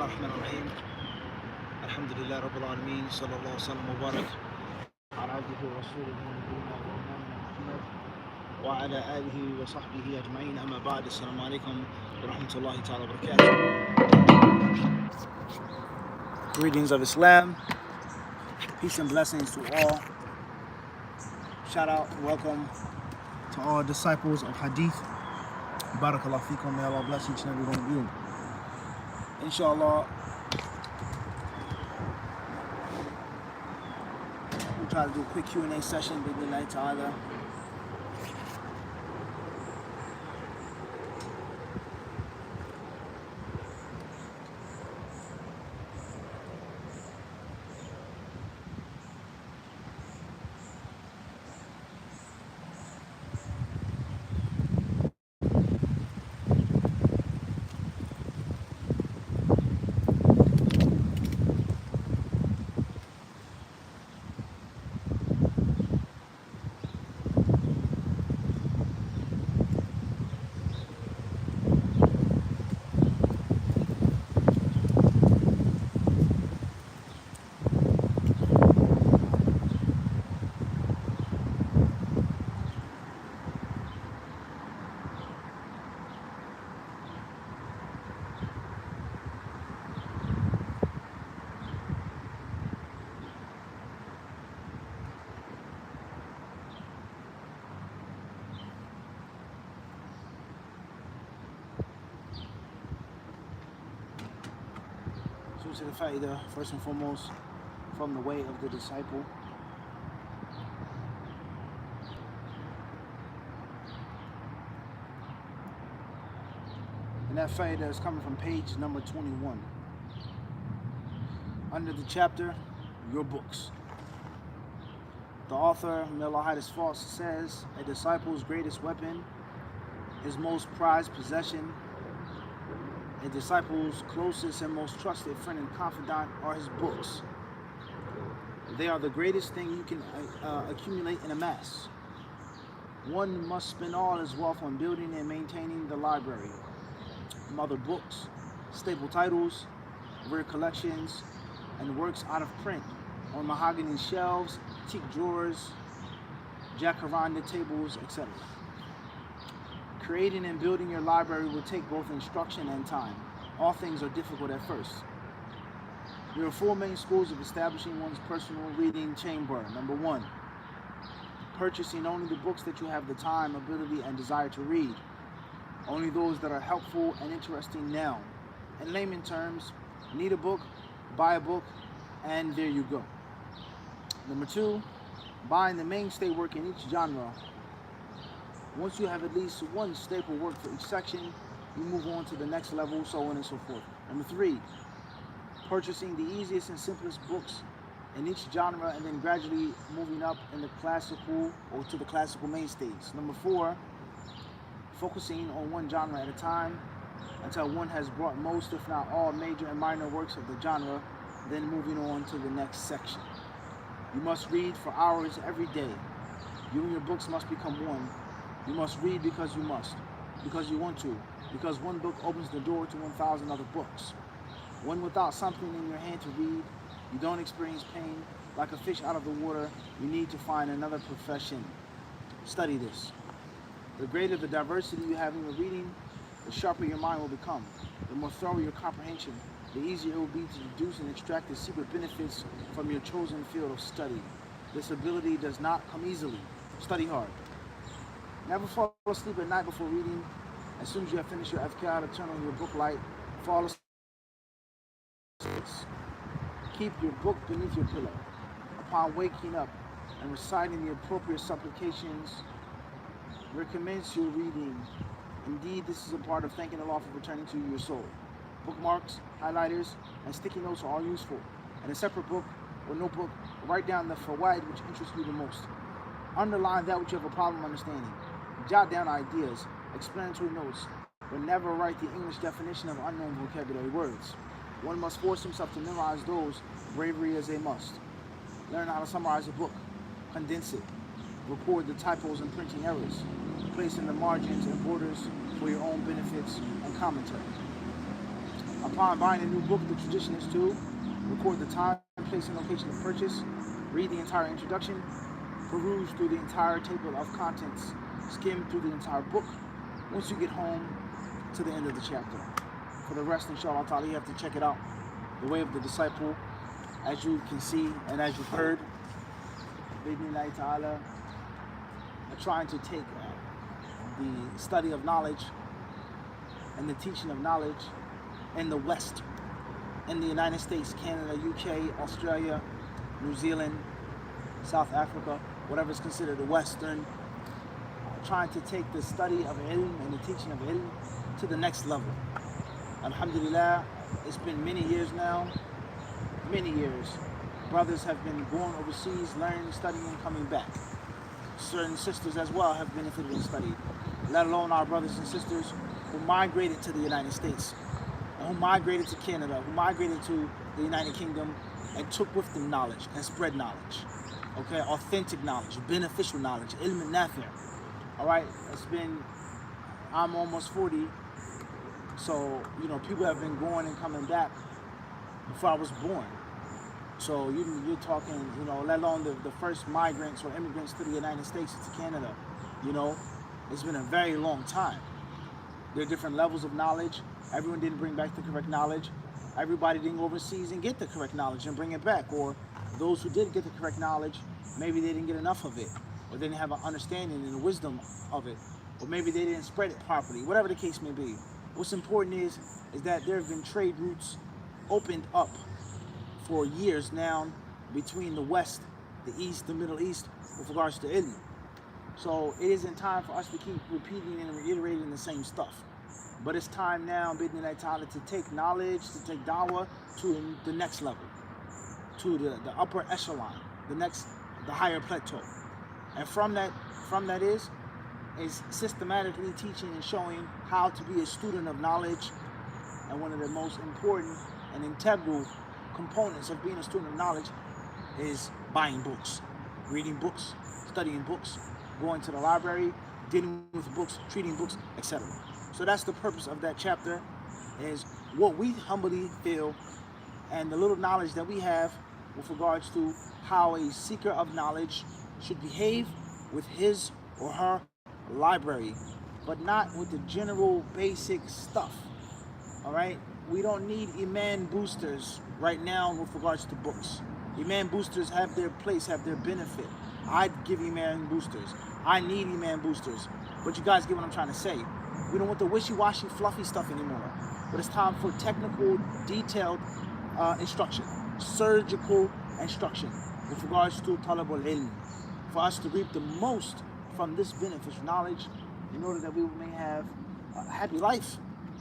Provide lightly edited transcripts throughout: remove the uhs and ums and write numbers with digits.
الله الرحمن الرحيم. الحمد لله رب العالمين، صلى الله وسلم وبارك على عبده ورسوله نبينا وإمامنا محمد وعلى آله وصحبه أجمعين. أما بعد، السلام عليكم ورحمة الله تعالى وبركاته. Greetings of Islam, peace and blessings to all. Shout out and welcome to all disciples of Hadith. Barakallahu feekum. May Allah bless each and every one of you. Inshallah, we'll try to do a quick Q&A session, bi'idhnillahi ta'ala. To the fa'idah, first and foremost, from the way of the disciple. And that fa'idah is coming from page number 21. Under the chapter, Your Books. The author, may Allah hide his faults, says, a disciple's greatest weapon, his most prized possession, a disciple's closest and most trusted friend and confidant are his books. They are the greatest thing you can accumulate and amass. One must spend all his wealth on building and maintaining the library. Mother books, staple titles, rare collections, and works out of print on mahogany shelves, teak drawers, jacaranda tables, etc. Creating and building your library will take both instruction and time. All things are difficult at first. There are four main schools of establishing one's personal reading chamber. Number one, purchasing only the books that you have the time, ability, and desire to read. Only those that are helpful and interesting now. In layman terms, need a book, buy a book, and there you go. Number two, buying the mainstay work in each genre. Once you have at least one staple work for each section, you move on to the next level, so on and so forth. Number three, purchasing the easiest and simplest books in each genre and then gradually moving up in the classical or to the classical mainstays. Number four, focusing on one genre at a time until one has brought most, if not all, major and minor works of the genre, then moving on to the next section. You must read for hours every day. You and your books must become one. You must read because you must, because you want to, because one book opens the door to 1,000 other books. One without something in your hand to read, you don't experience pain. Like a fish out of the water, you need to find another profession. Study this. The greater the diversity you have in your reading, the sharper your mind will become. The more thorough your comprehension, the easier it will be to deduce and extract the secret benefits from your chosen field of study. This ability does not come easily. Study hard. Never fall asleep at night before reading. As soon as you have finished your adhkar, turn on your book light, fall asleep. Keep your book beneath your pillow. Upon waking up and reciting the appropriate supplications, recommence your reading. Indeed, this is a part of thanking Allah for returning to your soul. Bookmarks, highlighters, and sticky notes are all useful. In a separate book or notebook, write down the fawaid which interests you the most. Underline that which you have a problem understanding. Jot down ideas, explanatory notes, but never write the English definition of unknown vocabulary words. One must force himself to memorize those, bravery as a must. Learn how to summarize a book, condense it, record the typos and printing errors, place in the margins and borders for your own benefits and commentary. Upon buying a new book, the tradition is to record the time, place, and location of purchase, read the entire introduction, peruse through the entire table of contents, skim through the entire book. Once you get home to the end of the chapter. For the rest, inshallah ta'ala, you have to check it out. The Way of the Disciple, as you can see and as you've heard, bi'idhnillahi ta'ala, are trying to take the study of knowledge and the teaching of knowledge in the West, in the United States, Canada, UK, Australia, New Zealand, South Africa, whatever is considered the Western, trying to take the study of ilm and the teaching of ilm to the next level. Alhamdulillah, it's been many years now, many years. Brothers have been going overseas, learning, studying, coming back. Certain sisters as well have benefited and studied, let alone our brothers and sisters who migrated to the United States, and who migrated to Canada, who migrated to the United Kingdom, and took with them knowledge and spread knowledge. Okay, authentic knowledge, beneficial knowledge, ilm al-nafi'. All right, I'm almost 40, so, people have been going and coming back before I was born. So you're talking, let alone the first migrants or immigrants to the United States, to Canada, it's been a very long time. There are different levels of knowledge. Everyone didn't bring back the correct knowledge. Everybody didn't go overseas and get the correct knowledge and bring it back. Or those who did get the correct knowledge, maybe they didn't get enough of it, or they didn't have an understanding and a wisdom of it, or maybe they didn't spread it properly, whatever the case may be. What's important is that there have been trade routes opened up for years now between the West, the East, the Middle East, with regards to ilm. So it isn't time for us to keep repeating and reiterating the same stuff. But it's time now, bi'idhnillahi ta'ala, to take knowledge, to take dawah to the next level, to the upper echelon, the higher plateau. And from that is systematically teaching and showing how to be a student of knowledge. And one of the most important and integral components of being a student of knowledge is buying books, reading books, studying books, going to the library, dealing with books, treating books, etc. So that's the purpose of that chapter, is what we humbly feel and the little knowledge that we have with regards to how a seeker of knowledge should behave with his or her library, but not with the general basic stuff. All right, we don't need Iman boosters right now with regards to books. Iman boosters have their place, have their benefit. I'd give Iman boosters. I need Iman boosters. But you guys get what I'm trying to say. We don't want the wishy-washy, fluffy stuff anymore. But it's time for technical, detailed instruction, surgical instruction with regards to talabul ilm, for us to reap the most from this beneficial knowledge, in order that we may have a happy life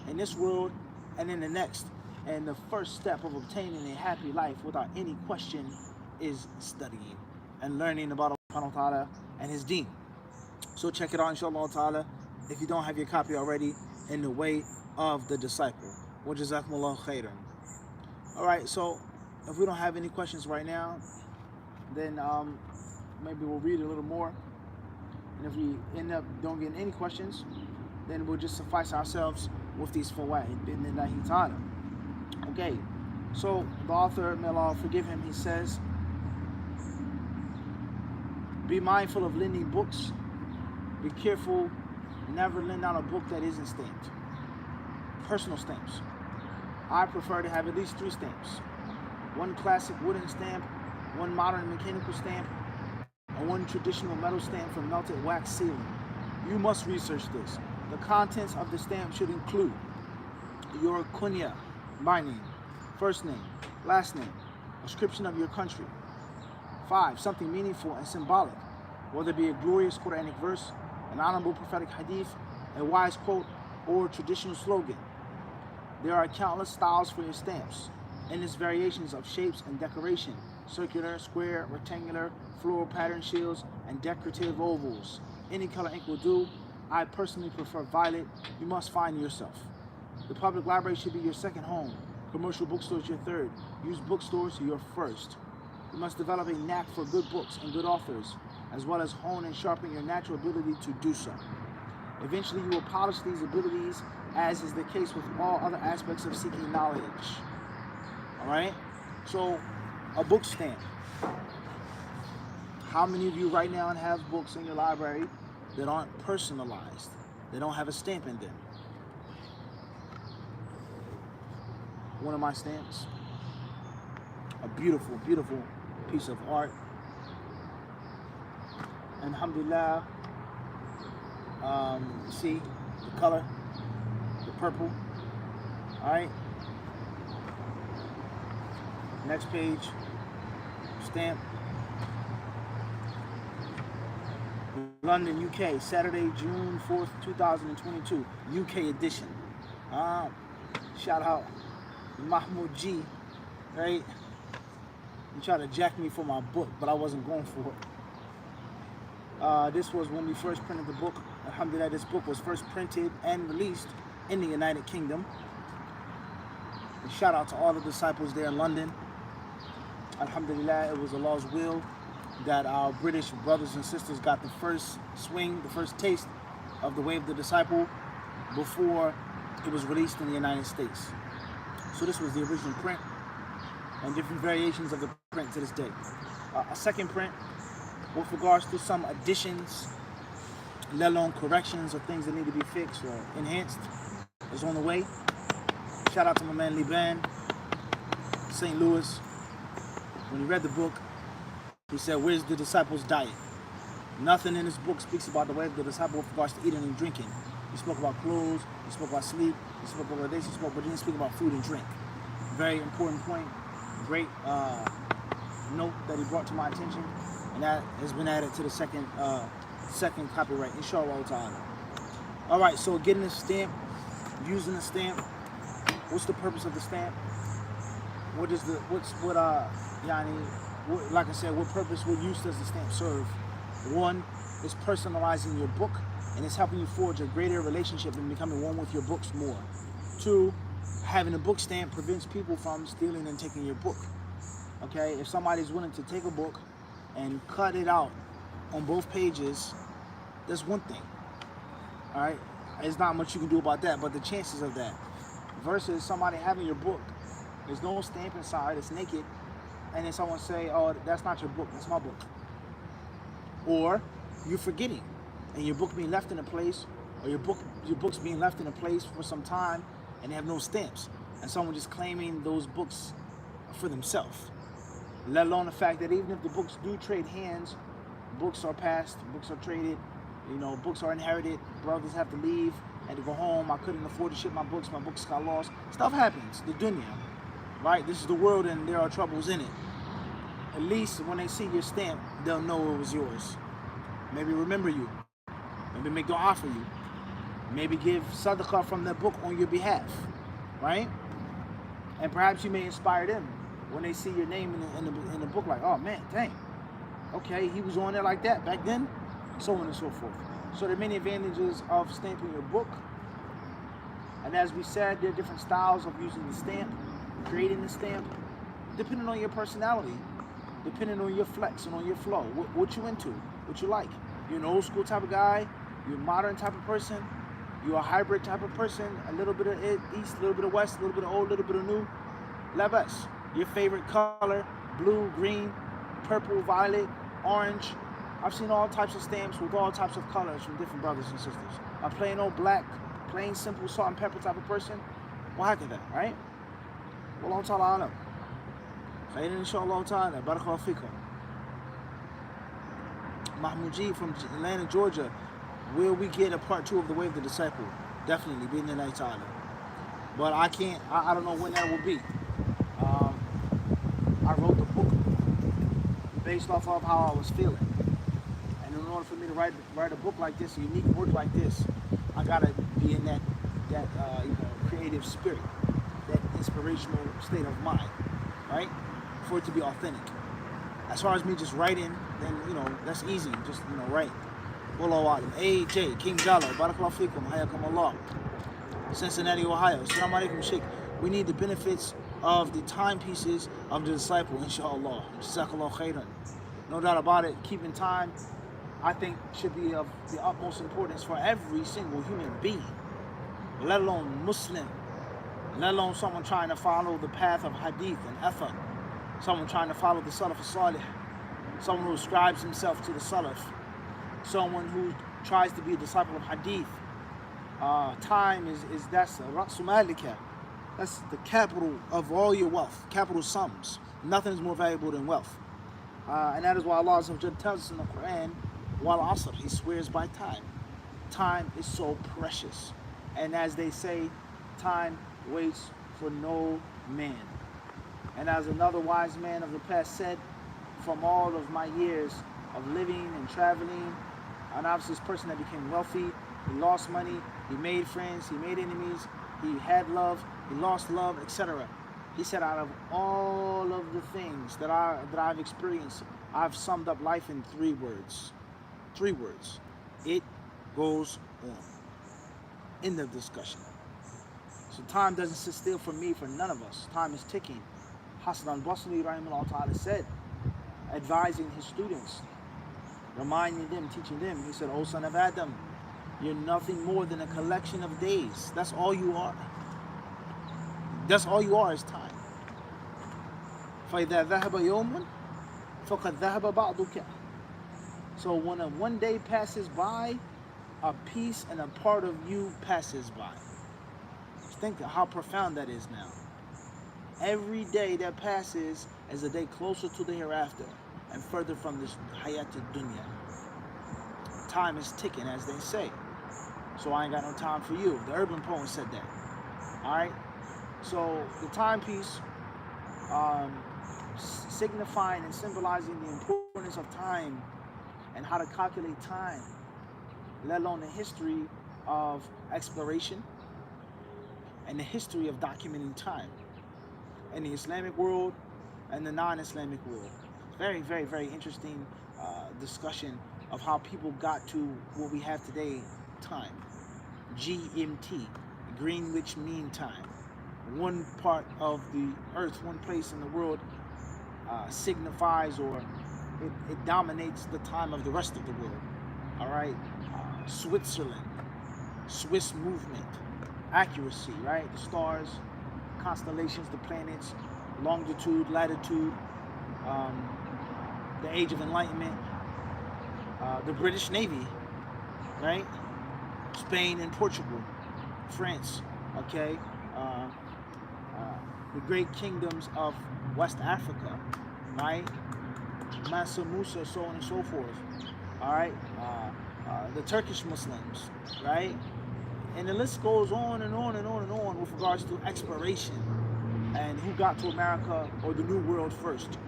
in this world and in the next. And the first step of obtaining a happy life without any question is studying and learning about Allah subhanahu wa ta'ala and His deen. So check it out, inshallah ta'ala, if you don't have your copy already, in The Way of the Disciple. Wa jazakumullahu khairan. Alright, so if we don't have any questions right now, then maybe we'll read a little more. And if we end up don't getting any questions, then we'll just suffice ourselves with these fawaid, bi'idhnillahi ta'ala. Okay, so the author, may Allah forgive him, he says, be mindful of lending books. Be careful, never lend out a book that isn't stamped. Personal stamps. I prefer to have at least 3 stamps. One classic wooden stamp, one modern mechanical stamp, and one traditional metal stamp for melted wax sealing. You must research this. The contents of the stamp should include your kunya, my name, first name, last name, a description of your country. 5, something meaningful and symbolic, whether it be a glorious Quranic verse, an honorable prophetic hadith, a wise quote, or traditional slogan. There are countless styles for your stamps, endless variations of shapes and decoration, circular, square, rectangular, floral pattern shields, and decorative ovals. Any color ink will do. I personally prefer violet. You must find yourself. The public library should be your second home. Commercial bookstores your third. Use bookstores your first. You must develop a knack for good books and good authors, as well as hone and sharpen your natural ability to do so. Eventually you will polish these abilities, as is the case with all other aspects of seeking knowledge. Alright? So, a book stamp. How many of you right now have books in your library that aren't personalized? They don't have a stamp in them. One of my stamps. A beautiful, beautiful piece of art. And alhamdulillah, see the color, the purple. Alright. Next page, stamp. London, UK, Saturday, June 4th, 2022, UK edition. Shout out Mahmoud G, right? He tried to jack me for my book, but I wasn't going for it. This was when we first printed the book. Alhamdulillah, this book was first printed and released in the United Kingdom. And shout out to all the disciples there in London. Alhamdulillah, it was Allah's will that our British brothers and sisters got the first swing, the first taste of the way of the disciple before it was released in the United States. So this was the original print and different variations of the print to this day. A second print with regards to some additions, let alone corrections or things that need to be fixed or enhanced, is on the way. Shout out to my man Liban, St. Louis. When he read the book, he said, "Where's the disciples' diet?" Nothing in this book speaks about the way of the disciple with regards to eating and drinking. He spoke about clothes, he spoke about sleep, he spoke about this, but he didn't speak about food and drink. Very important point. Great note that he brought to my attention, and that has been added to the second copyright, inshallah ta'ala. All right, so getting the stamp, using the stamp. What's the purpose of the stamp? Like I said, what purpose, what use does the stamp serve? One, is personalizing your book, and it's helping you forge a greater relationship and becoming one with your books more. Two, having a book stamp prevents people from stealing and taking your book. Okay, if somebody's willing to take a book and cut it out on both pages, that's one thing. All right, there's not much you can do about that, but the chances of that versus somebody having your book, there's no stamp inside, it's naked, and then someone say, "Oh, that's not your book, that's my book." Or you're forgetting, and your book being left in a place, or your book's being left in a place for some time, and they have no stamps, and someone just claiming those books for themselves. Let alone the fact that even if the books do trade hands, books are passed, books are traded, books are inherited, brothers have to leave and to go home. I couldn't afford to ship my books got lost. Stuff happens, the dunya, right? This is the world, and there are troubles in it. At least when they see your stamp, they'll know it was yours. Maybe remember you. Maybe make dua for you. Maybe give sadaqah from their book on your behalf, right? And perhaps you may inspire them when they see your name in the book, like, "Oh man, dang, okay, he was on there like that back then," so on and so forth. So there are many advantages of stamping your book. And as we said, there are different styles of using the stamp, creating the stamp, depending on your personality, depending on your flex and on your flow, what you into, what you like. You're an old school type of guy, you're a modern type of person, you're a hybrid type of person, a little bit of east, a little bit of west, a little bit of old, a little bit of new. Labas. Your favorite color, blue, green, purple, violet, orange. I've seen all types of stamps with all types of colors from different brothers and sisters. A plain old black, plain simple salt and pepper type of person. Well, heck of that, right? Wallahu ta'ala alam. Khairan inshallah ta'ala. Barakallahu fikum. Mahmoud G from Atlanta, Georgia. Will we get a part 2 of The Way of the Disciple? Definitely, be in the night ta'ala. But I don't know when that will be. I wrote the book based off of how I was feeling. And in order for me to write a book like this, a unique work like this, I gotta be in that creative spirit, that inspirational state of mind, right? For it to be authentic. As far as me just writing, then that's easy. Just write. Wallahu alam. AJ King Jallo, Barakallahu fikum, Hayakum Allah. Cincinnati, Ohio. Assalamu alaikum, Sheikh. We need the benefits of the timepieces of the disciple, inshallah. Jazakallahu khairan. No doubt about it. Keeping time. I think should be of the utmost importance for every single human being, let alone Muslim, let alone someone trying to follow the path of hadith and ethar, someone trying to follow the Salaf al-Salih, someone who ascribes himself to the Salaf, someone who tries to be a disciple of hadith. Time that's Ra'su Malika. That's the capital of all your wealth, capital sums. Nothing is more valuable than wealth. And that is why Allah tells us in the Quran, Wal Asr, He swears by time. Time is so precious. And as they say, time waits for no man. And as another wise man of the past said, from all of my years of living and traveling, and obviously this person that became wealthy, he lost money, he made friends, he made enemies, he had love, he lost love, etc. He said, out of all of the things that I've experienced, I've summed up life in 3 words. 3 words. It goes on. End of discussion. So time doesn't sit still for me, for none of us. Time is ticking. Hasan al-Basri rahimahullah ta'ala said, advising his students, reminding them, teaching them, he said, O son of Adam, you're nothing more than a collection of days. That's all you are. That's all you are is time. فَإِذَا ذَهَبَ يَوْمٌ فَقَدْ ذَهَبَ بَعْضُكَ. So when one day passes by, a piece and a part of you passes by. Just think of how profound that is now. Every day that passes is a day closer to the hereafter and further from this hayat dunya. Time is ticking, as they say. So I ain't got no time for you. The urban poet said that. Alright? So the timepiece, signifying and symbolizing the importance of time and how to calculate time, let alone the history of exploration and the history of documenting time in the Islamic world and the non-Islamic world. Very, very, very interesting discussion of how people got to what we have today, time. GMT, Greenwich Mean Time. One part of the earth, one place in the world signifies or it dominates the time of the rest of the world. All right, Switzerland, Swiss movement, accuracy, right? The stars, constellations, the planets, longitude, latitude, the Age of Enlightenment, the British Navy, right? Spain and Portugal, France, okay? The great kingdoms of West Africa, right? Mansa Musa, so on and so forth, all right? The Turkish Muslims, right? And the list goes on and on and on and on with regards to exploration and who got to America or the New World first.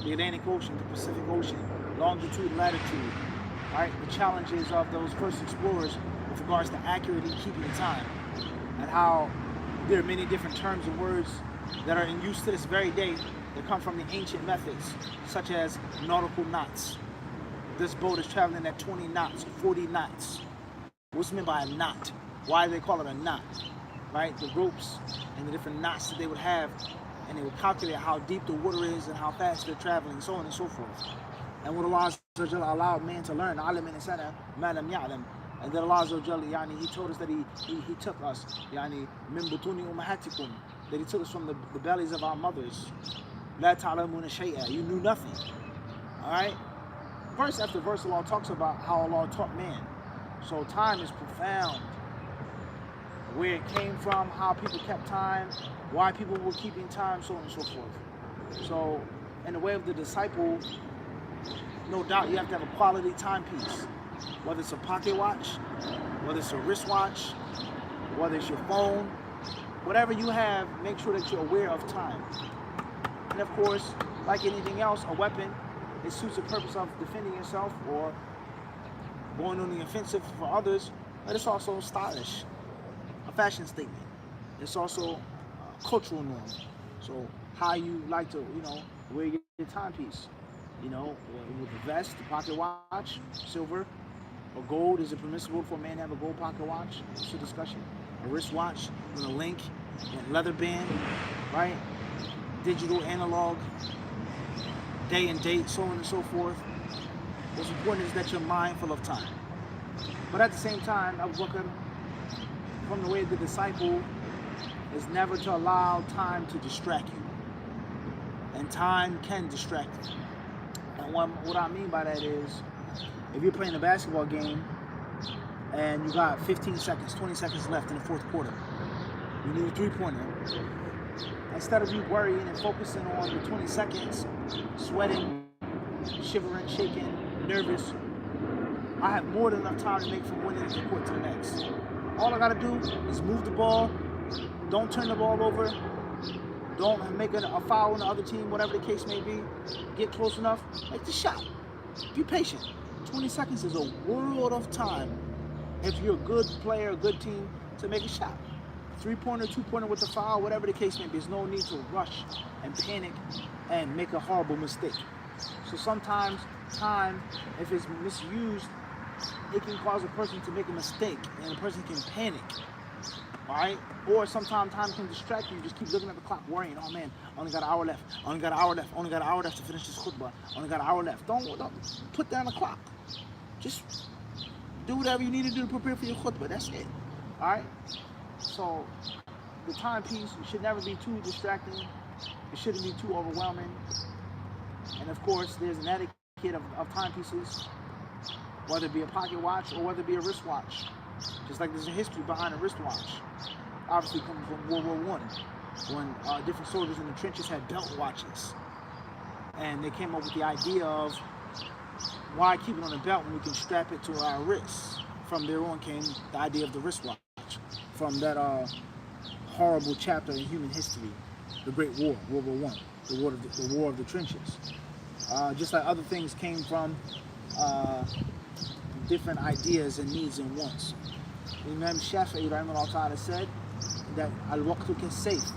The Atlantic Ocean, the Pacific Ocean, longitude, latitude, right? The challenges of those first explorers with regards to accurately keeping time and how there are many different terms and words that are in use to this very day that come from the ancient methods, such as nautical knots. This boat is traveling at 20 knots, 40 knots. What's meant by a knot? Why do they call it a knot? Right? The ropes and the different knots that they would have, and they would calculate how deep the water is and how fast they're traveling, so on and so forth. And what Allah allowed man to learn, and then Allah He told us that He took us, that He took us from the bellies of our mothers. You knew nothing. Alright? Verse after verse, Allah talks about how Allah taught man. So time is profound. Where it came from, how people kept time, why people were keeping time, so on and so forth. So, in the way of the disciple, no doubt you have to have a quality timepiece. Whether it's a pocket watch, whether it's a wristwatch, whether it's your phone, whatever you have, make sure that you're aware of time. And of course, like anything else, a weapon, it suits the purpose of defending yourself or going on the offensive for others, but it's also stylish, a fashion statement. It's also a cultural norm. So how you like to, wear your timepiece, with the vest, the pocket watch, silver or gold. Is it permissible for a man to have a gold pocket watch? It's a discussion. A wristwatch with a link, a leather band, right? Digital, analog, day and date, so on and so forth. What's important is that you're mindful of time. But at the same time, Abu Bakr, from the way of the disciple, is never to allow time to distract you. And time can distract you. And what I mean by that is, if you're playing a basketball game and you got 15 seconds, 20 seconds left in the fourth quarter, you need a three-pointer. Instead of you worrying and focusing on the 20 seconds, sweating, shivering, shaking, nervous, I have more than enough time to make from one end of the court to the next. All I gotta do is move the ball, don't turn the ball over, don't make a foul on the other team, whatever the case may be, get close enough, make the shot. Be patient. 20 seconds is a world of time if you're a good player, a good team, to make a shot. Three-pointer, two-pointer with the foul, whatever the case may be. There's no need to rush and panic and make a horrible mistake. So sometimes time, if it's misused, it can cause a person to make a mistake and a person can panic. Alright? Or sometimes time can distract you. You just keep looking at the clock, worrying, oh man, I only got an hour left. I only got an hour left. I only got an hour left to finish this khutbah. I only got an hour left. Don't put down the clock. Just do whatever you need to do to prepare for your khutbah. That's it. Alright? So the timepiece should never be too distracting. It shouldn't be too overwhelming. And of course, there's an etiquette of timepieces, whether it be a pocket watch or whether it be a wristwatch. Just like there's a history behind a wristwatch. Obviously coming from World War I, when different soldiers in the trenches had belt watches. And they came up with the idea of, why keep it on the belt when we can strap it to our wrists? From there on came the idea of the wristwatch, from that horrible chapter in human history, the Great War, World War I, the war of the trenches. Just like other things came from different ideas and needs and wants. Imam Shafi'i rahimahullah ta'ala said that al-waqtu kas-sayf,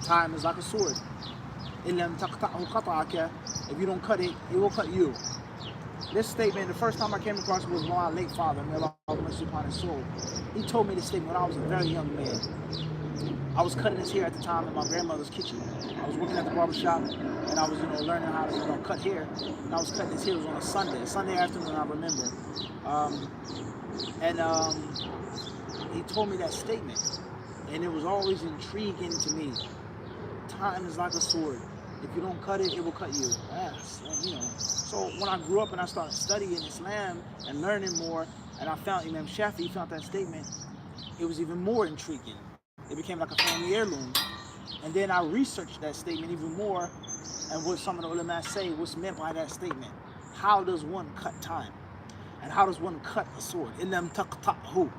time is like a sword. إِلَّمْ تَقْطَعْهُ قَطَعَكَ, if you don't cut it, it will cut you. This statement, the first time I came across it was my late father, may Allah have mercy upon his soul. He told me this statement when I was a very young man. I was cutting his hair at the time in my grandmother's kitchen. I was working at the barber shop and I was, learning how to, cut hair. And I was cutting his hair. It was on a Sunday afternoon, I remember. He told me that statement, and it was always intriguing to me. Time is like a sword. If you don't cut it, it will cut you. Yes, So when I grew up and I started studying Islam and learning more, and I found Imam Shafi'i found that statement, it was even more intriguing. It became like a family heirloom. And then I researched that statement even more, and what some of the ulama say, what's meant by that statement. How does one cut time? And how does one cut a sword? إِلَّمْ تَقْطَعْهُ.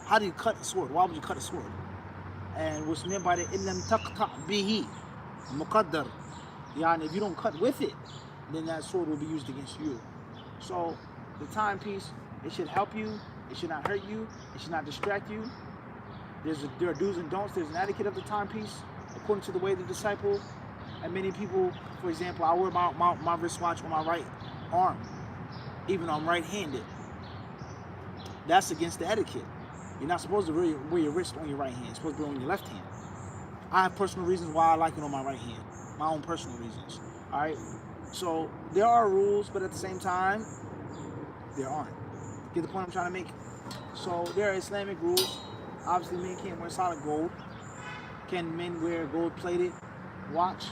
How do you cut a sword? Why would you cut a sword? And what's meant by the إِلَّمْ تَقْطَعْ بِهِ مُقَدَّرٌ. Yani, if you don't cut with it, then that sword will be used against you. So the timepiece, it should help you, it should not hurt you, it should not distract you. There are do's and don'ts. There's an etiquette of the timepiece according to the way of the disciple. And many people, for example, I wear my wristwatch on my right arm, even though I'm right-handed. That's against the etiquette. You're not supposed to wear your wrist on your right hand. You're supposed to be on your left hand. I have personal reasons why I like it on my right hand. My own personal reasons. All right? So there are rules, but at the same time, there aren't. Get the point I'm trying to make? So there are Islamic rules. Obviously, men can't wear solid gold. Can men wear gold-plated watch?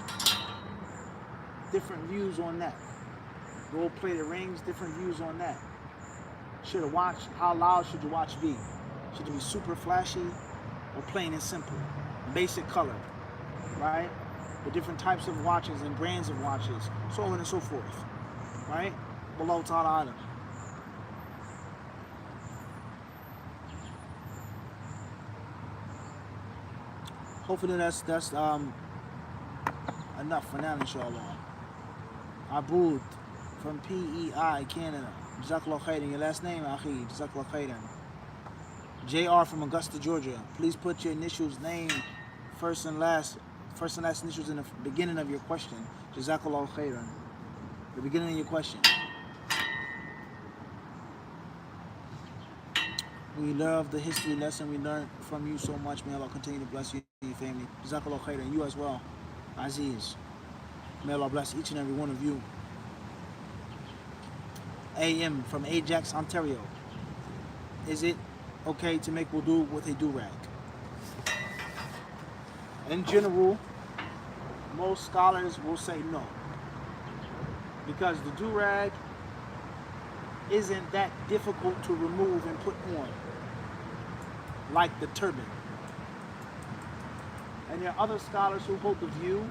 Different views on that. Gold-plated rings, different views on that. Should a watch, how loud should your watch be? Should it be super flashy or plain and simple? Basic color, right? The different types of watches and brands of watches, so on and so forth, right? Wallahu ta'ala alam. Hopefully that's enough for now, inshallah. Abood from PEI, Canada. Jazakallah khairan. Your last name, Akhi. Jazakallah khairan. JR from Augusta, Georgia. Please put your initials, name, first and last initials in the beginning of your question. Jazakallah khairan. The beginning of your question. We love the history lesson we learned from you so much. May Allah continue to bless you and your family. Jazakallah khairan. You as well, Aziz. May Allah bless each and every one of you. AM from Ajax, Ontario. Is it okay to make wudu with a do-rag? In general, most scholars will say no, because the do-rag isn't that difficult to remove and put on like the turban. And there are other scholars who hold the view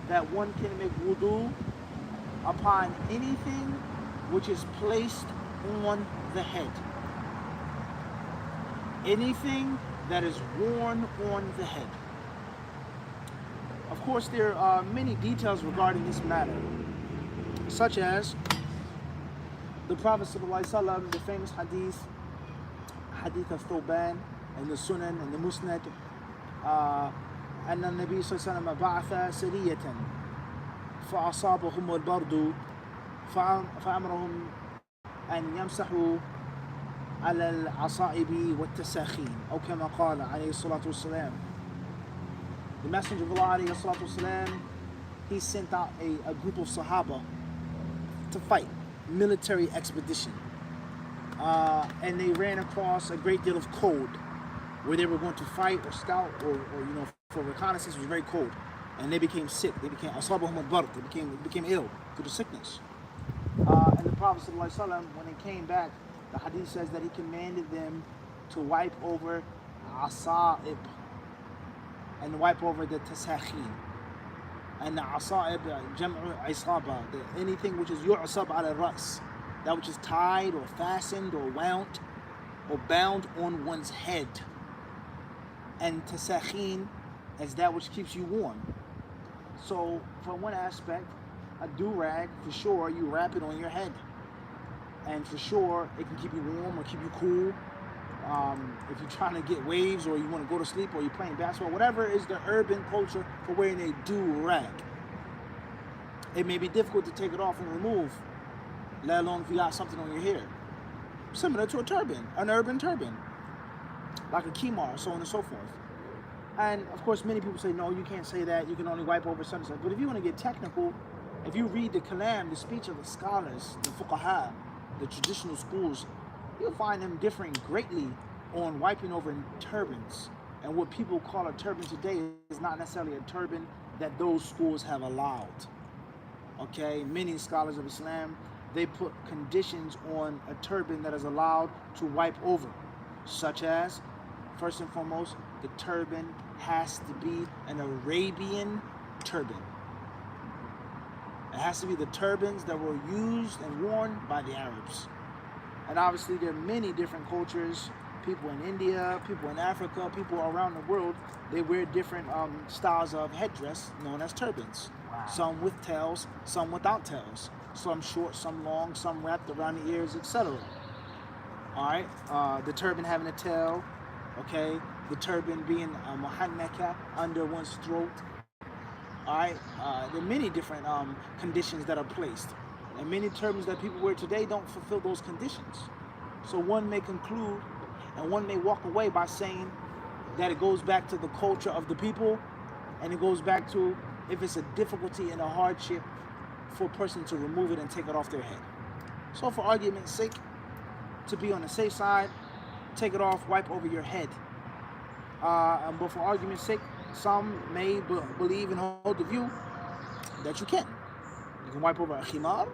that one can make wudu upon anything which is placed on the head. Anything that is worn on the head. Of course, there are many details regarding this matter, such as the Prophet ﷺ, the famous hadith of Thoban, and the Sunan and the Musnad, أن النبي صلى الله عليه وسلم بعث سرية فأصابهم البرد فأمرهم أن يمسحوا على العصائب والتساخين أو كما قال عليه الصلاة والسلام. The Messenger of Allah عليه الصلاة والسلام, he sent out a group of Sahaba to fight, military expedition, and they ran across a great deal of cold where they were going to fight or scout or for reconnaissance. It was very cold, and they became sick. They became asabahum al-bard. They became ill through the sickness. And the Prophet ﷺ, when they came back, the hadith says that he commanded them to wipe over asa'ib and wipe over the tasakhin. And the asa'ib, jam'u isaba, anything which is yu'sab ala ras, that which is tied or fastened or wound or bound on one's head. And tasakhin is that which keeps you warm. So, from one aspect, a do-rag, for sure, you wrap it on your head. And for sure, it can keep you warm or keep you cool. If you're trying to get waves or you want to go to sleep or you're playing basketball, whatever is the urban culture for wearing a do-rag. It may be difficult to take it off and remove, let alone if you got something on your hair. Similar to a turban, an urban turban, like a khimar, so on and so forth. And of course, many people say, no, you can't say that, you can only wipe over such and such. But if you want to get technical, if you read the kalam, the speech of the scholars, the fuqaha, the traditional schools, you'll find them differing greatly on wiping over turbans. And what people call a turban today is not necessarily a turban that those schools have allowed. Okay, many scholars of Islam, they put conditions on a turban that is allowed to wipe over, such as, first and foremost, the turban has to be an Arabian turban. It has to be the turbans that were used and worn by the Arabs. And obviously there are many different cultures, people in India, people in Africa, people around the world, they wear different styles of headdress known as turbans. Wow. Some with tails, some without tails. Some short, some long, some wrapped around the ears, etc. Alright, the turban having a tail, okay, the turban being muhannaka, under one's throat. Alright, there are many different conditions that are placed. And many turbans that people wear today don't fulfill those conditions. So one may conclude and one may walk away by saying that it goes back to the culture of the people, and it goes back to if it's a difficulty and a hardship for a person to remove it and take it off their head. So for argument's sake, to be on the safe side, take it off, wipe over your head. But for argument's sake, some may believe and hold the view that you can. You can wipe over a khimar,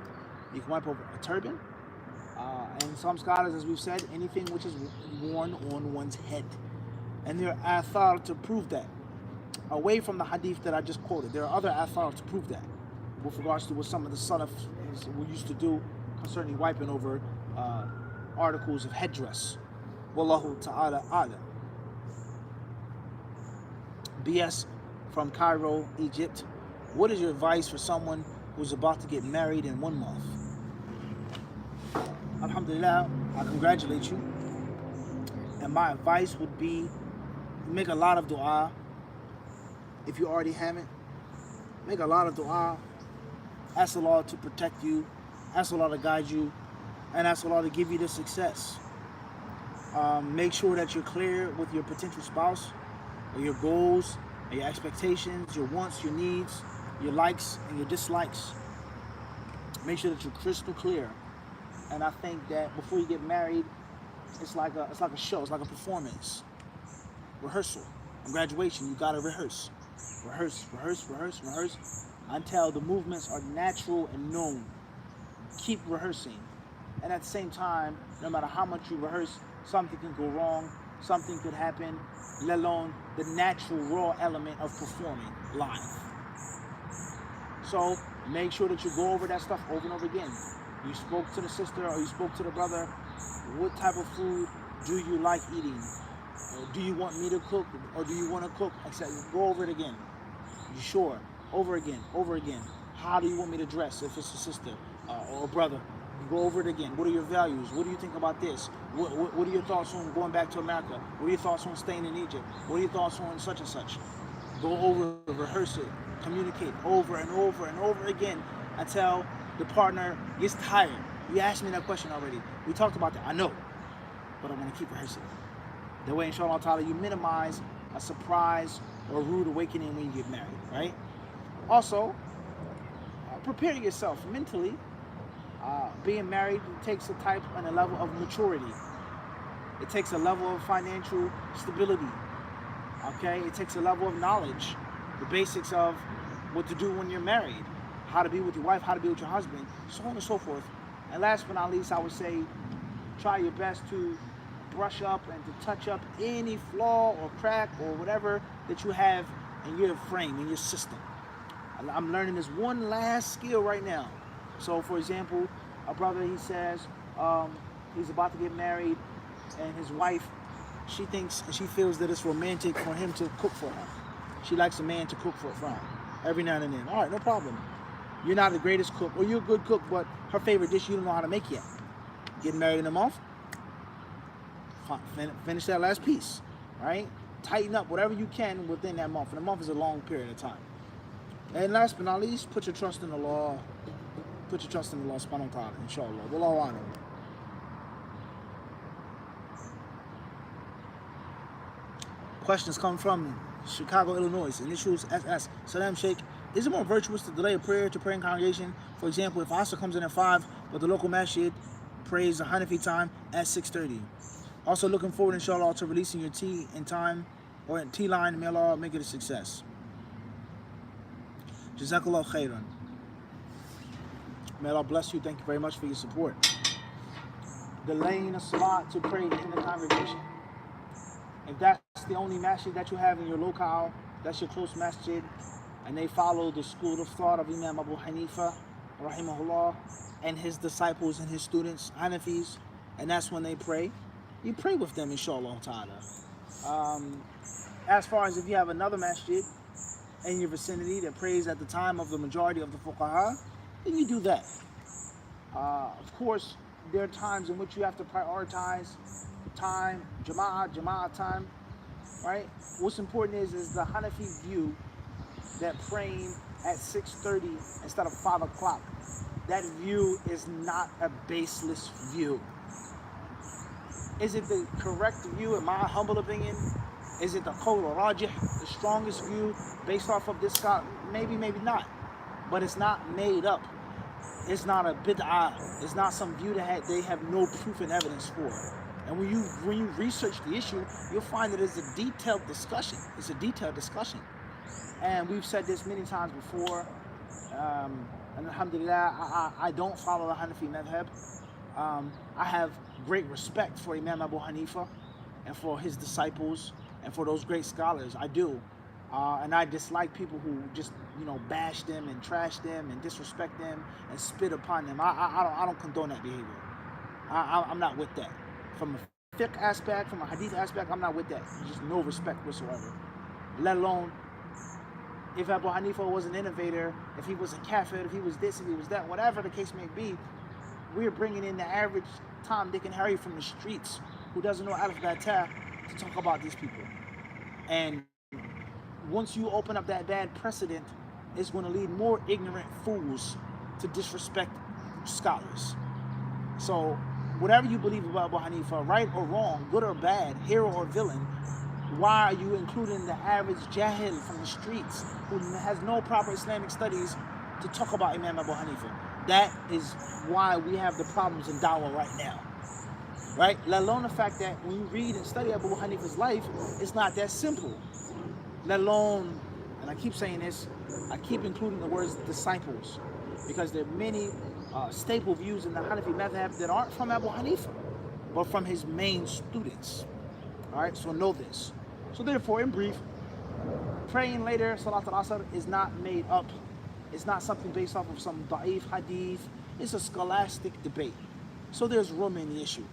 you can wipe over a turban, and some scholars, as we've said, anything which is worn on one's head. And there are athar to prove that. Away from the hadith that I just quoted, there are other athar to prove that, with regards to what some of the salaf used to do concerning wiping over articles of headdress. Wallahu ta'ala a'lam. BS from Cairo, Egypt. What is your advice for someone who's about to get married in 1 month? Alhamdulillah, I congratulate you. And my advice would be, make a lot of dua. If you already haven't, make a lot of dua. Ask Allah to protect you. Ask Allah to guide you. And ask Allah to give you the success. Make sure that you're clear with your potential spouse, or your goals, and your expectations, your wants, your needs, your likes, and your dislikes. Make sure that you're crystal clear. And I think that before you get married, it's like a show, it's like a performance. Rehearsal. On graduation, you gotta rehearse. Rehearse until the movements are natural and known. Keep rehearsing. And at the same time, no matter how much you rehearse, something can go wrong, something could happen, let alone the natural raw element of performing live. So make sure that you go over that stuff over and over again. You spoke to the sister or you spoke to the brother. What type of food do you like eating? Do you want me to cook or do you want to cook? Go over it again. You sure? Over again. How do you want me to dress if it's a sister or a brother? Go over it again. What are your values? What do you think about this? What are your thoughts on going back to America? What are your thoughts on staying in Egypt? What are your thoughts on such and such? Go over, rehearse it, communicate over and over again until the partner gets tired. You asked me that question already. We talked about that. I know, but I'm going to keep rehearsing. That way, inshallah ta'ala, you minimize a surprise or rude awakening when you get married, right? Also, prepare yourself mentally. Being married takes a type and a level of maturity. It takes a level of financial stability. Okay? It takes a level of knowledge. The basics of what to do when you're married. How to be with your wife, how to be with your husband, so on and so forth. And last but not least, I would say, try your best to brush up and to touch up any flaw or crack or whatever that you have in your frame, in your system. I'm learning this one last skill right now. So, for example, a brother, he says he's about to get married, and his wife, she thinks and she feels that it's romantic for him to cook for her. She likes a man to cook for her every now and then. All right, no problem. You're not the greatest cook, or you're a good cook, but her favorite dish you don't know how to make yet. Getting married in a month, finish that last piece, right? Tighten up whatever you can within that month, and a month is a long period of time. And last but not least, put your trust in the law. Put your trust in Allah subhanahu wa ta'ala, inshallah. Wallahu a'lam. Questions come from Chicago, Illinois. Initials SS. Salam Sheikh. Is it more virtuous to delay a prayer to pray in congregation? For example, if Asr comes in at 5, but the local masjid prays the Hanafi time at 6:30. Also looking forward, inshallah, to releasing your tea in time, or in tea line. May Allah make it a success. Jazakallah khairan. May Allah bless you. Thank you very much for your support. Delaying a salat to pray in the congregation. If that's the only masjid that you have in your locale, that's your close masjid, and they follow the school of thought of Imam Abu Hanifa, rahimahullah, and his disciples and his students, Hanafis, and that's when they pray, you pray with them, inshallah ta'ala. As far as if you have another masjid in your vicinity that prays at the time of the majority of the fuqaha, then you do that. Of course, there are times in which you have to prioritize time, jama'ah time, right? What's important is the Hanafi view that praying at 6:30 instead of 5 o'clock, that view is not a baseless view. Is it the correct view, in my humble opinion? Is it the qawl rajih, the strongest view based off of this scholar? Maybe, maybe not. But it's not made up. It's not a bid'ah. It's not some view that they have no proof and evidence for. And when you research the issue, you'll find that it's a detailed discussion. It's a detailed discussion. And we've said this many times before. And alhamdulillah, I don't follow the Hanafi madhab. I have great respect for Imam Abu Hanifa and for his disciples and for those great scholars. I do. And I dislike people who just, bash them and trash them and disrespect them and spit upon them. I don't condone that behavior. I'm not with that. From a fiqh aspect, from a hadith aspect, I'm not with that. Just no respect whatsoever. Let alone if Abu Hanifa was an innovator, if he was a kafir, if he was this, if he was that, whatever the case may be, we're bringing in the average Tom, Dick, and Harry from the streets who doesn't know Alif Gata to talk about these people. And once you open up that bad precedent, it's going to lead more ignorant fools to disrespect scholars. So whatever you believe about Abu Hanifa, right or wrong, good or bad, hero or villain, why are you including the average jahil from the streets who has no proper Islamic studies to talk about Imam Abu Hanifa? That is why we have the problems in dawah right now. Right? Let alone the fact that when you read and study Abu Hanifa's life, it's not that simple. Let alone, and I keep saying this, I keep including the words disciples, because there are many staple views in the Hanafi madhab that aren't from Abu Hanifa, but from his main students. All right, so know this. So therefore, in brief, praying later, Salat al-Asr, is not made up. It's not something based off of some da'if hadith. It's a scholastic debate. So there's room in the issue.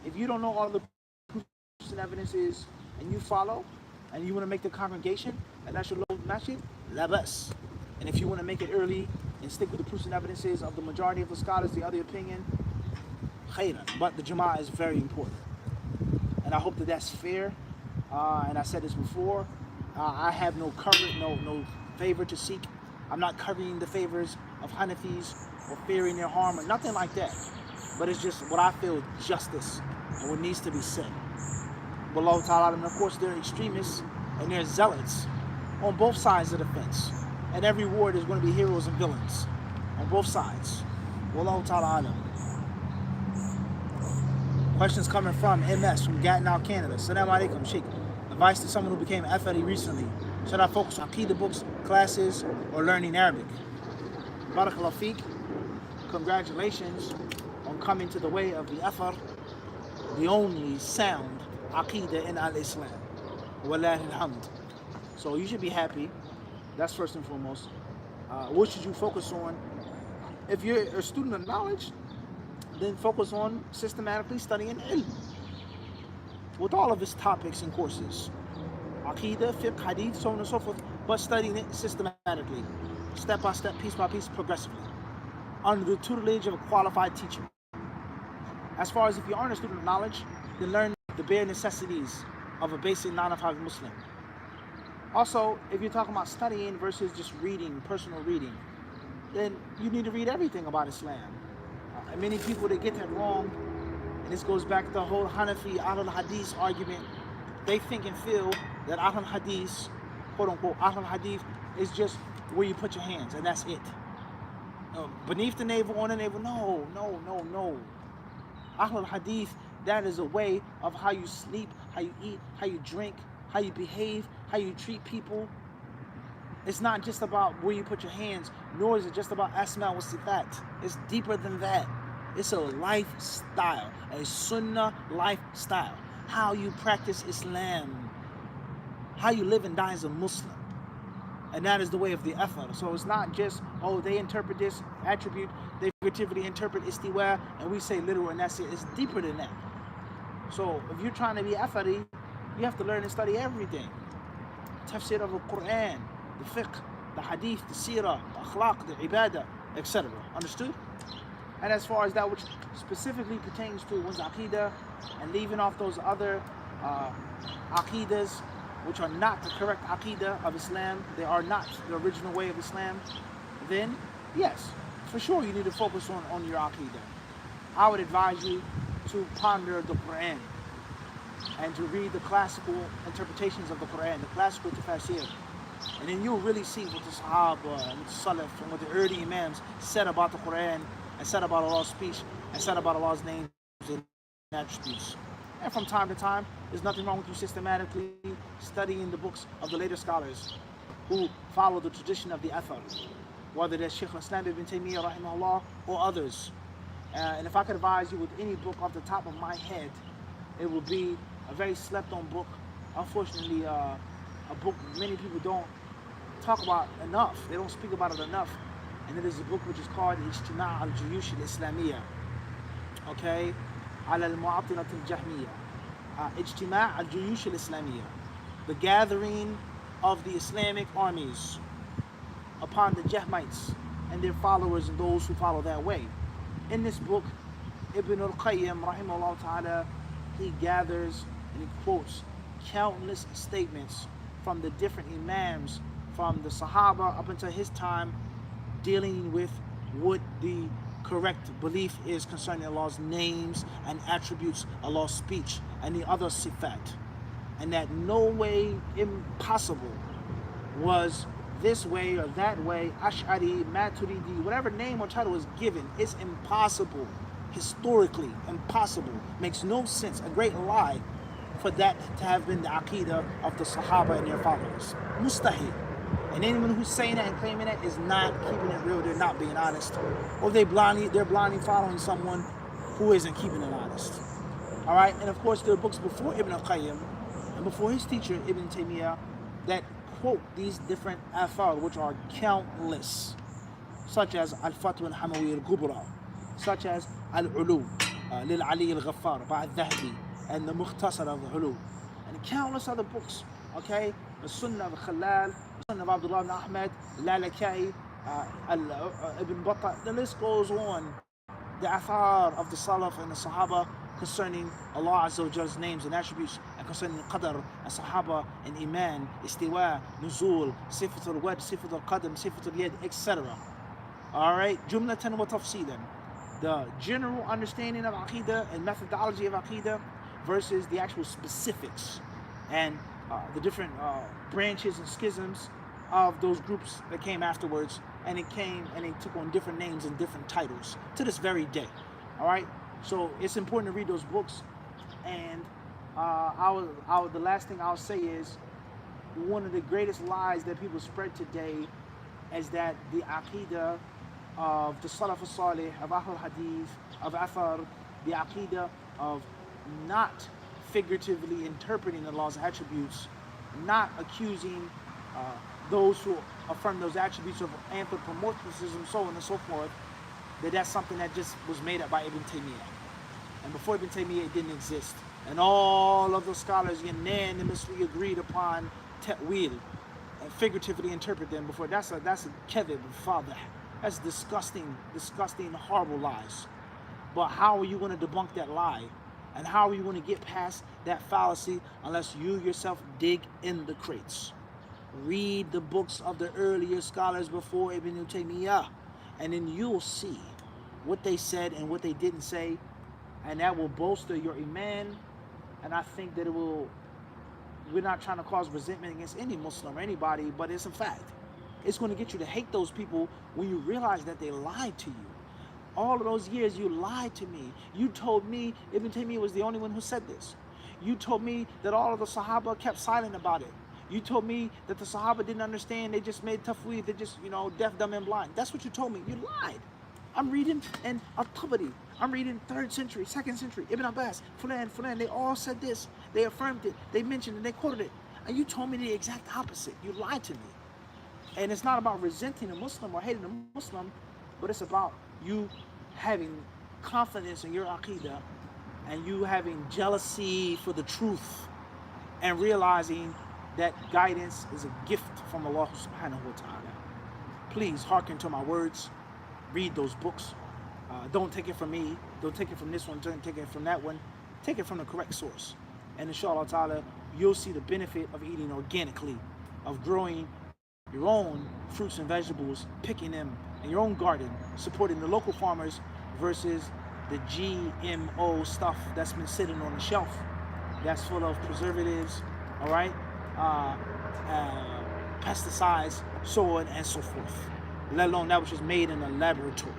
If you don't know all the proofs and evidences, and you follow, and you want to make the congregation, and that's your low masjid, labas. And if you want to make it early and stick with the proofs and evidences of the majority of the scholars, the other opinion, khairan. But the jama'ah is very important. And I hope that that's fair. And I said this before, I have no no favor to seek. I'm not covering the favors of Hanafis or fearing their harm or nothing like that. But it's just what I feel justice and what needs to be said. Wallahu ta'ala, and of course they're extremists and they're zealots on both sides of the fence. And every war there's going to be heroes and villains on both sides. Wallahu ta'ala alam. Questions coming from MS from Gatnow, Canada. Assalamu alaikum, Sheikh. Advice to someone who became Athari recently. Should I focus on Aqidah books, classes, or learning Arabic? Barakallahu feek. Congratulations on coming to the way of the Athar, the only sound Aqidah in al-Islam. Wallahi alhamd. So you should be happy. That's first and foremost. What should you focus on? If you're a student of knowledge, then focus on systematically studying ilm with all of its topics and courses. Aqidah, fiqh, hadith, so on and so forth, but studying it systematically, step by step, piece by piece, progressively, under the tutelage of a qualified teacher. As far as if you aren't a student of knowledge, then learn the bare necessities of a basic 9 to 5 Muslim. Also, if you're talking about studying versus just reading, personal reading, then you need to read everything about Islam. And many people, they get that wrong, and this goes back to the whole Hanafi Ahlul Hadith argument. They think and feel that Ahlul Hadith, quote unquote, Ahlul Hadith is just where you put your hands, and that's it. Beneath the navel, on the navel, no. Ahlul Hadith, that is a way of how you sleep, how you eat, how you drink, how you behave, how you treat people. It's not just about where you put your hands, nor is it just about asma wa sifat. It's deeper than that. It's a lifestyle, a sunnah lifestyle. How you practice Islam, how you live and die as a Muslim. And that is the way of the Athar. So it's not just, oh, they interpret this attribute, they figuratively interpret istiwa, and we say literal, and that's it. It's deeper than that. So if you're trying to be Athari, you have to learn and study everything. Tafsir of the Quran, the fiqh, the hadith, the seerah, the akhlaq, the ibadah, etc. Understood? And as far as that which specifically pertains to one's aqidah and leaving off those other aqidahs which are not the correct aqidah of Islam, they are not the original way of Islam, then yes, for sure you need to focus on your aqidah. I would advise you to ponder the Quran and to read the classical interpretations of the Quran, the classical tafsir. And then you'll really see what the Sahaba and the Salaf and what the early Imams said about the Quran and said about Allah's speech and said about Allah's names and attributes. And from time to time, there's nothing wrong with you systematically studying the books of the later scholars who follow the tradition of the Athar, whether that's Shaykh al-Islam ibn Taymiyyah rahimahullah or others. And if I could advise you with any book off the top of my head, it would be a very slept on book. Unfortunately, a book many people don't talk about enough. They don't speak about it enough. And it is a book which is called Ijtima' al-Juyush al-Islamiyya. Okay? Ala al-Mu'attilat al-Jahmiyya. Ijtima' al-Juyush al-Islamiyya. The gathering of the Islamic armies upon the Jahmites and their followers and those who follow that way. In this book, Ibn al-Qayyim, rahimahullah ta'ala, he gathers and he quotes countless statements from the different imams, from the Sahaba up until his time, dealing with what the correct belief is concerning Allah's names and attributes, Allah's speech, and the other sifat. And that no way impossible was this way or that way, Ash'ari, Maturidi, whatever name or title is given, it's impossible. Historically, impossible. Makes no sense. A great lie for that to have been the Aqidah of the Sahaba and their followers. Mustahid. And anyone who's saying that and claiming that is not keeping it real. They're not being honest. Or they're blindly following someone who isn't keeping it honest. All right? And of course, there are books before Ibn al-Qayyim and before his teacher, Ibn Taymiyyah, that quote these different athar, which are countless, such as Al-Fatwa al-Hamawi al-Kubra, such as Al-Ulu, Lil-Ali al-Ghaffar, by al-Dhahabi, and the Mukhtasar of the Ulu, and countless other books, okay? The Sunnah of Khalal, the Sunnah of Abdullah ibn Ahmad, Lalakai, Ibn Battah, the list goes on. The athar of the Salaf and the Sahaba concerning Allah Azza wa Jall's names and attributes, and concerning Qadr and Sahaba and Iman, Istiwa, Nuzul, Sifat al-Wad, Sifat al-Qadam, Sifat al-Yad, etc. Alright, Jumlatan wa Tafsilan. The general understanding of Aqidah and methodology of Aqidah versus the actual specifics and the different branches and schisms of those groups that came afterwards, and it came and they took on different names and different titles to this very day. All right, so it's important to read those books. And the last thing I'll say is one of the greatest lies that people spread today is that the Aqidah of the Salaf al-Salih, of Ahl Hadith, of Athar, the Aqidah of not figuratively interpreting Allah's attributes, not accusing those who affirm those attributes of anthropomorphism, so on and so forth, that's something that just was made up by Ibn Taymiyyah. And before Ibn Taymiyyah, it didn't exist. And all of the scholars unanimously agreed upon ta'wil, and figuratively interpret them before. That's a kadhib, father. That's disgusting, horrible lies. But how are you going to debunk that lie? And how are you going to get past that fallacy unless you yourself dig in the crates? Read the books of the earlier scholars before Ibn Taymiyyah, and then you'll see what they said and what they didn't say, and that will bolster your iman. And I think that we're not trying to cause resentment against any Muslim or anybody, but it's a fact. It's going to get you to hate those people when you realize that they lied to you. All of those years you lied to me. You told me Ibn Taymiyyah was the only one who said this. You told me that all of the Sahaba kept silent about it. You told me that the Sahaba didn't understand. They just made tafweed. They just, deaf, dumb, and blind. That's what you told me. You lied. I'm reading in Al-Tabari. I'm reading 3rd century, 2nd century. Ibn Abbas, Fulan. They all said this. They affirmed it. They mentioned it. They quoted it. And you told me the exact opposite. You lied to me. And it's not about resenting a Muslim or hating a Muslim, but it's about you having confidence in your Aqidah and you having jealousy for the truth and realizing that guidance is a gift from Allah subhanahu wa ta'ala. Please hearken to my words. Read those books. Don't take it from me. Don't take it from this one. Don't take it from that one. Take it from the correct source. And inshallah ta'ala, you'll see the benefit of eating organically, of growing your own fruits and vegetables, picking them in your own garden, supporting the local farmers versus the GMO stuff that's been sitting on the shelf that's full of preservatives, all right, pesticides, so on and so forth, let alone that which is made in a laboratory.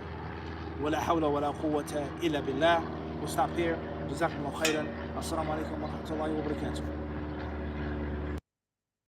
Wala hawla wala quwwata illa billah. We'll stop here. Jazakumullah khairan. Assalamu alaikum wa rahmatullahi wa barakatuh.